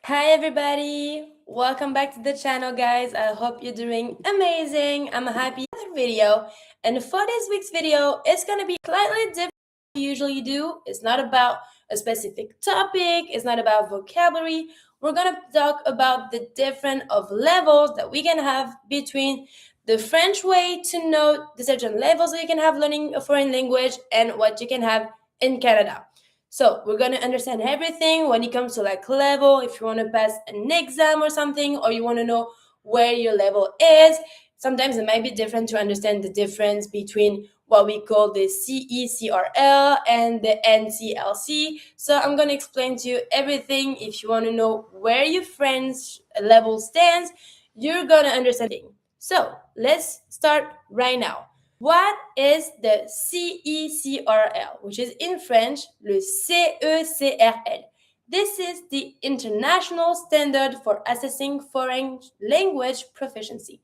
Hi everybody, welcome back to the channel guys. I hope you're doing amazing. I'm happy with another video, and for this week's video it's gonna be slightly different than we usually do. It's not about a specific topic, it's not about vocabulary. We're gonna talk about the different of levels that we can have between the French way to know the certain levels that you can have learning a foreign language and what you can have in Canada. So we're going to understand everything when it comes to like level, if you want to pass an exam or something, or you want to know where your level is. Sometimes it might be different to understand the difference between what we call the CECRL and the NCLC. So I'm going to explain to you everything. If you want to know where your French level stands, you're going to understand. So let's start right now. What is the CECRL, which is in French, le CECRL? This is the International Standard for Assessing Foreign Language Proficiency.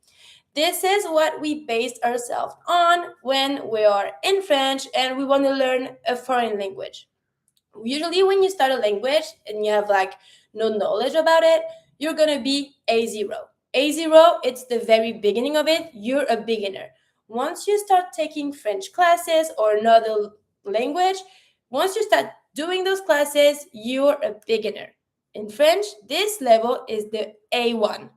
This is what we based ourselves on when we are in French and we want to learn a foreign language. Usually when you start a language and you have like no knowledge about it, you're going to be A0. A0, it's the very beginning of it. You're a beginner. Once you start taking French classes or another language, once you start doing those classes, you're a beginner. In French, this level is the A1.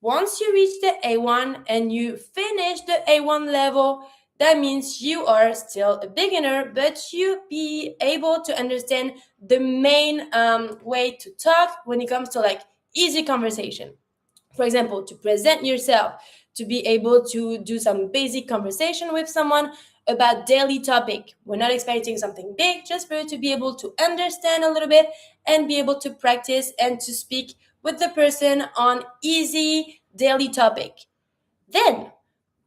Once you reach the A1 and you finish the A1 level, that means you are still a beginner, but you be able to understand the main way to talk when it comes to like easy conversation. For example, to present yourself, to be able to do some basic conversation with someone about daily topic. We're not expecting something big, just for you to be able to understand a little bit and be able to practice and to speak with the person on easy daily topic. Then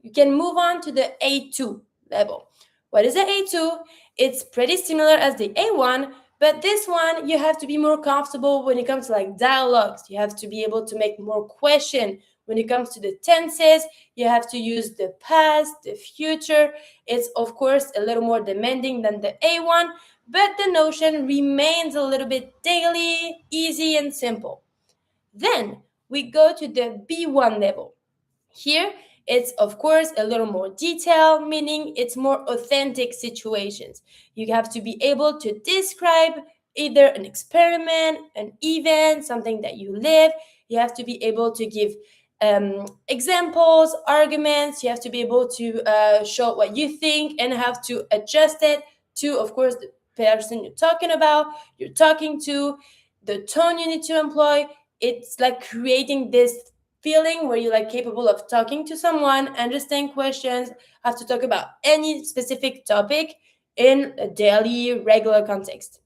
you can move on to the A2 level. What is the A2? It's pretty similar as the A1, but this one you have to be more comfortable when it comes to like dialogues. You have to be able to make more question. When it comes to the tenses, you have to use the past, the future. It's of course a little more demanding than the A1, but the notion remains a little bit daily, easy and simple. Then we go to the B1 level. Here, it's of course a little more detailed, meaning it's more authentic situations. You have to be able to describe either an experiment, an event, something that you live. You have to be able to give examples, arguments. You have to be able to show what you think and have to adjust it to, of course, the person you're talking to, the tone you need to employ. It's like creating this feeling where you're like capable of talking to someone, understand questions, have to talk about any specific topic in a daily, regular context.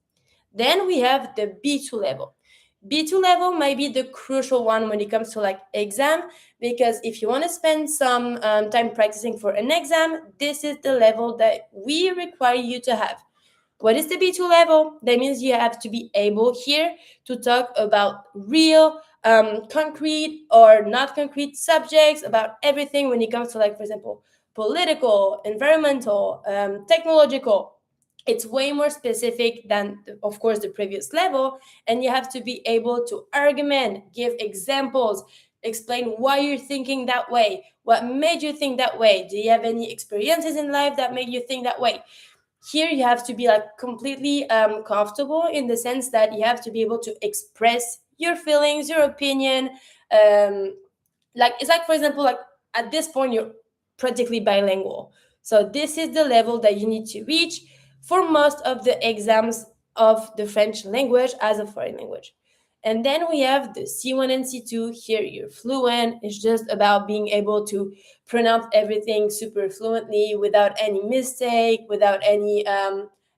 Then we have the B2 level. B2 level might be the crucial one when it comes to like exam, because if you want to spend some time practicing for an exam, this is the level that we require you to have. What is the B2 level? That means you have to be able here to talk about real, concrete or not concrete subjects, about everything when it comes to, like, for example, political, environmental, technological. It's way more specific than, of course, the previous level. And you have to be able to argument, give examples, explain why you're thinking that way, what made you think that way. Do you have any experiences in life that made you think that way? Here you have to be like completely comfortable, in the sense that you have to be able to express your feelings, your opinion. Like, it's like, for example, like at this point you're practically bilingual. So this is the level that you need to reach for most of the exams of the French language as a foreign language. And then we have the C1 and C2. Here you're fluent. It's just about being able to pronounce everything super fluently without any mistake, without any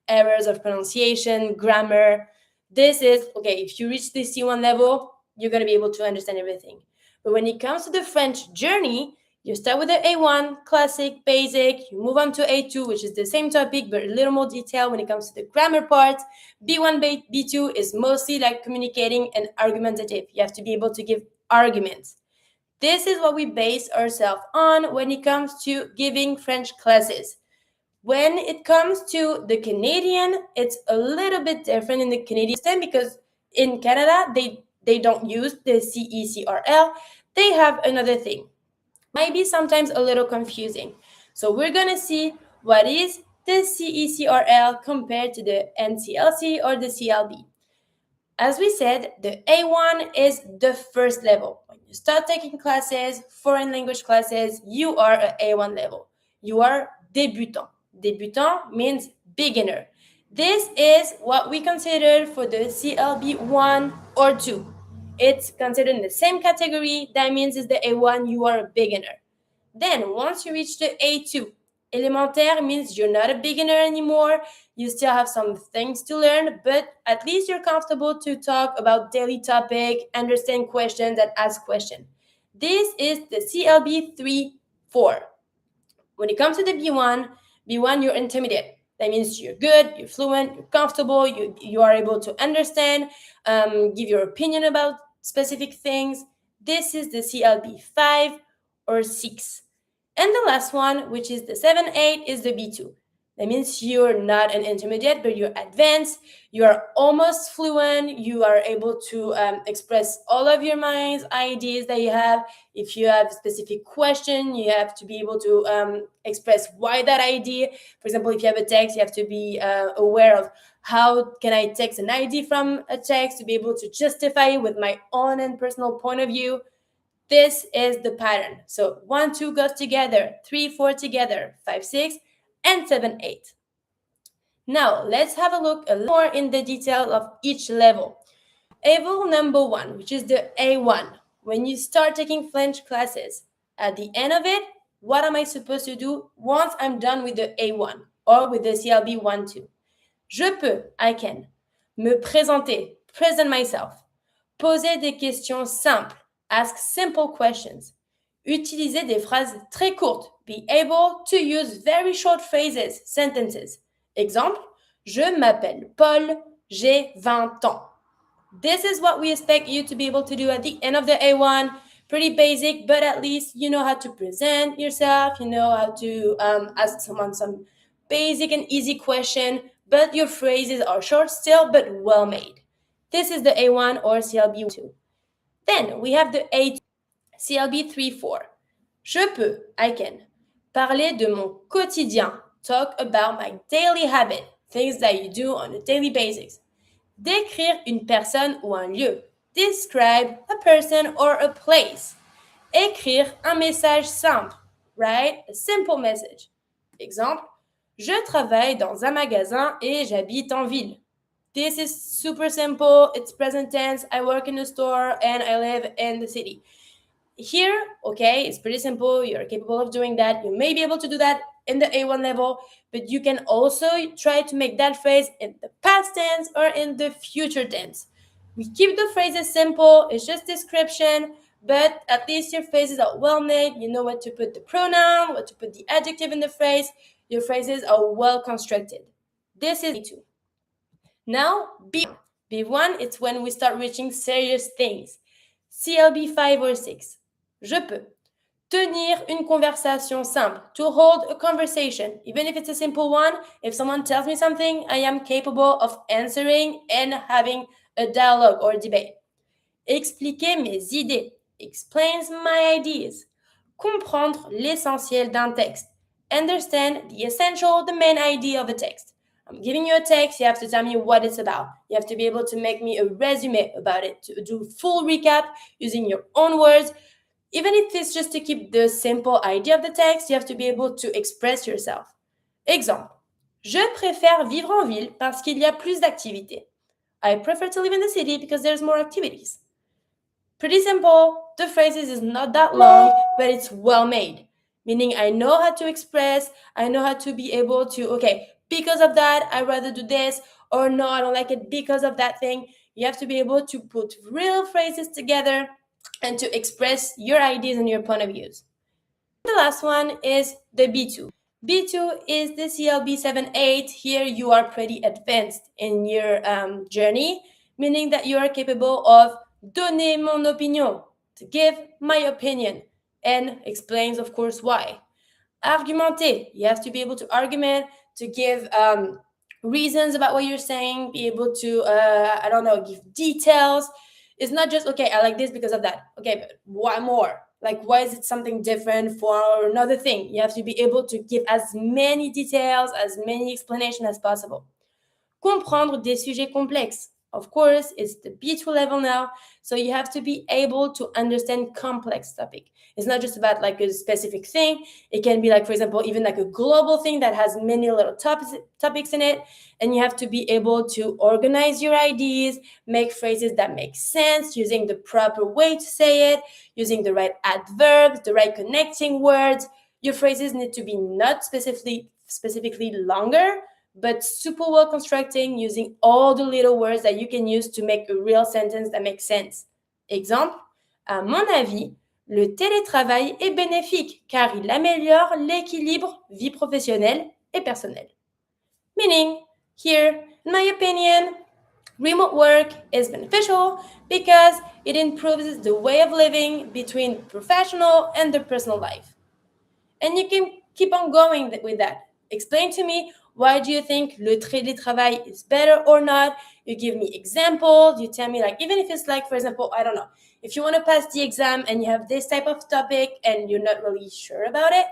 errors of pronunciation, grammar. This is, okay, if you reach the C1 level, you're going to be able to understand everything. But when it comes to the French journey, you start with the A1, classic, basic. You move on to A2, which is the same topic, but a little more detail when it comes to the grammar part. B1, B2 is mostly like communicating and argumentative. You have to be able to give arguments. This is what we base ourselves on when it comes to giving French classes. When it comes to the Canadian, it's a little bit different in the Canadian system, because in Canada, they they don't use the CECRL, they have another thing. Might be sometimes a little confusing. So we're going to see what is the CECRL compared to the NCLC or the CLB. As we said, the A1 is the first level. When you start taking classes, foreign language classes, you are at A1 level. You are débutant. Débutant means beginner. This is what we consider for the CLB1 or 2. It's considered in the same category. That means it's the A1, you are a beginner. Then once you reach the A2, élémentaire means you're not a beginner anymore. You still have some things to learn, but at least you're comfortable to talk about daily topic, understand questions, and ask questions. This is the CLB3, 4. When it comes to the B1, you're intermediate. That means you're good, you're fluent, you're comfortable, you are able to understand, give your opinion about specific things. This is the CLB5 or 6. And the last one, which is the 7-8, is the B2. That means you're not an intermediate, but you're advanced. You are almost fluent. You are able to express all of your mind's ideas that you have. If you have a specific question, you have to be able to express why that idea. For example, if you have a text, you have to be aware of how can I text an idea from a text to be able to justify it with my own and personal point of view. This is the pattern. So 1, 2 goes together, 3, 4 together, 5, 6, and 7, 8. Now, let's have a look a little more in the detail of each level. Level number 1, which is the A1. When you start taking French classes, at the end of it, what am I supposed to do once I'm done with the A1 or with the CLB 1, 2? Je peux, I can. Me présenter, present myself. Poser des questions simples. Ask simple questions. Utiliser des phrases très courtes. Be able to use very short phrases, sentences. Exemple, je m'appelle Paul, j'ai 20 ans. This is what we expect you to be able to do at the end of the A1. Pretty basic, but at least you know how to present yourself. You know how to ask someone some basic and easy question, but your phrases are short still, but well made. This is the A1 or CLB2. Then we have the A2, CLB3, 4. Je peux, I can. Parler de mon quotidien. Talk about my daily habit. Things that you do on a daily basis. Décrire une personne ou un lieu. Describe a person or a place. Écrire un message simple. Write a simple message. Exemple, je travaille dans un magasin et j'habite en ville. This is super simple. It's present tense. I work in a store and I live in the city. Here, okay, it's pretty simple. You're capable of doing that. You may be able to do that in the A1 level, but you can also try to make that phrase in the past tense or in the future tense. We keep the phrases simple. It's just description, but at least your phrases are well made. You know what to put the pronoun, what to put the adjective in the phrase. Your phrases are well constructed. This is B2. Now, B1. B1, it's when we start reaching serious things. CLB5 or 6. Je peux. Tenir une conversation simple. To hold a conversation. Even if it's a simple one, if someone tells me something, I am capable of answering and having a dialogue or debate. Expliquer mes idées. Explains my ideas. Comprendre l'essentiel d'un texte. Understand the essential, the main idea of a text. I'm giving you a text, you have to tell me what it's about. You have to be able to make me a resume about it, to do full recap using your own words. Even if it's just to keep the simple idea of the text, you have to be able to express yourself. Exemple, je préfère vivre en ville parce qu'il y a plus d'activités. I prefer to live in the city because there's more activities. Pretty simple. The phrases is not that long, but it's well made. Meaning I know how to express, I know how to be able to, okay, because of that, I'd rather do this, or no, I don't like it because of that thing. You have to be able to put real phrases together and to express your ideas and your point of views. The last one is the B2. B2 is the CLB7, 8. Here you are pretty advanced in your journey, meaning that you are capable of donner mon opinion, to give my opinion, and explains, of course, why. Argumenter, you have to be able to argument, to give reasons about what you're saying, be able to, give details. It's not just, okay, I like this because of that. Okay, but why more? Like, why is it something different for another thing? You have to be able to give as many details, as many explanations as possible. Comprendre des sujets complexes. Of course, it's the B2 level now, so you have to be able to understand complex topic. It's not just about like a specific thing. It can be like, for example, even like a global thing that has many little topics in it, and you have to be able to organize your ideas, make phrases that make sense, using the proper way to say it, using the right adverbs, the right connecting words. Your phrases need to be not specifically longer, but super well constructing, using all the little words that you can use to make a real sentence that makes sense. Exemple, à mon avis, le télétravail est bénéfique car il améliore l'équilibre vie professionnelle et personnelle. Meaning, here, in my opinion, remote work is beneficial because it improves the way of living between professional and the personal life. And you can keep on going with that. Explain to me, why do you think le télétravail is better or not? You give me examples. You tell me, like, even if it's like, for example, I don't know, if you want to pass the exam and you have this type of topic and you're not really sure about it,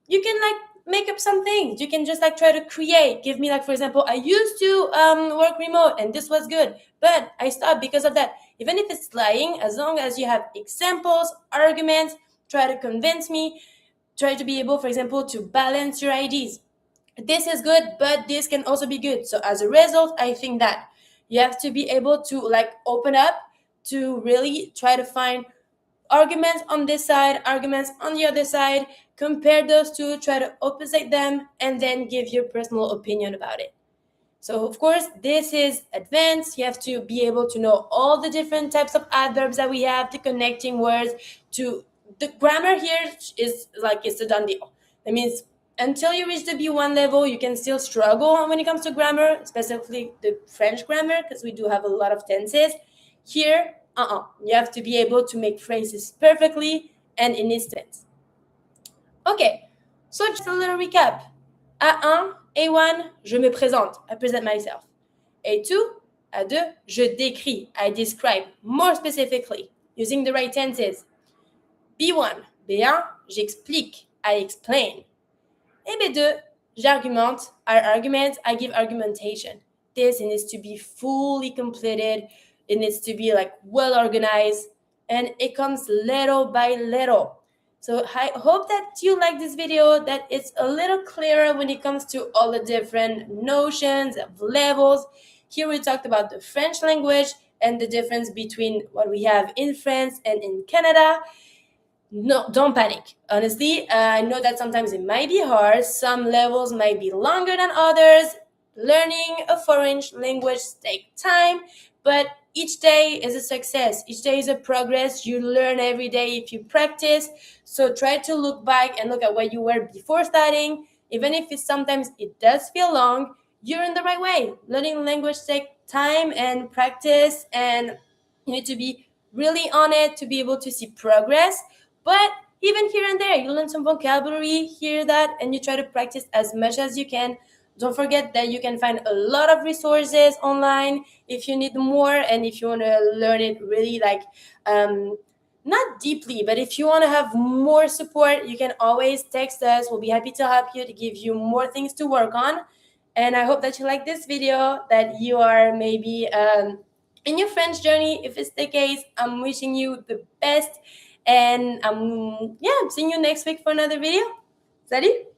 you can like make up some things. You can just like try to create. Give me like, for example, I used to work remote and this was good, but I stopped because of that. Even if it's lying, as long as you have examples, arguments, try to convince me. Try to be able, for example, to balance your ideas. This is good, but this can also be good. So as a result, I think that you have to be able to like open up to really try to find arguments on this side, arguments on the other side, compare those two, try to opposite them, and then give your personal opinion about it. So of course, this is advanced. You have to be able to know all the different types of adverbs that we have, the connecting words. To the grammar here is like, it's a done deal. That means until you reach the B1 level, you can still struggle when it comes to grammar, specifically the French grammar, because we do have a lot of tenses. Here, you have to be able to make phrases perfectly and in instance. Okay, so just a little recap. A1, A1, je me présente, I present myself. A2, A2, je décris, I describe, more specifically, using the right tenses. B1, B1, j'explique, I explain. Et B2, j'argumente, I argument, I give argumentation. This needs to be fully completed. It needs to be like well organized, and it comes little by little. So I hope that you like this video, that it's a little clearer when it comes to all the different notions of levels. Here we talked about the French language and the difference between what we have in France and in Canada. No, don't panic. Honestly, I know that sometimes it might be hard. Some levels might be longer than others. Learning a foreign language takes time, but each day is a success. Each day is a progress. You learn every day if you practice. So try to look back and look at where you were before starting. Even if sometimes it does feel long, you're in the right way. Learning language takes time and practice, and you need to be really on it to be able to see progress. But even here and there, you learn some vocabulary, hear that, and you try to practice as much as you can. Don't forget that you can find a lot of resources online if you need more, and if you want to learn it really like not deeply, but if you want to have more support, you can always text us. We'll be happy to help you, to give you more things to work on. And I hope that you like this video, that you are maybe in your French journey. If it's the case, I'm wishing you the best. And yeah, I'm seeing you next week for another video. Salut!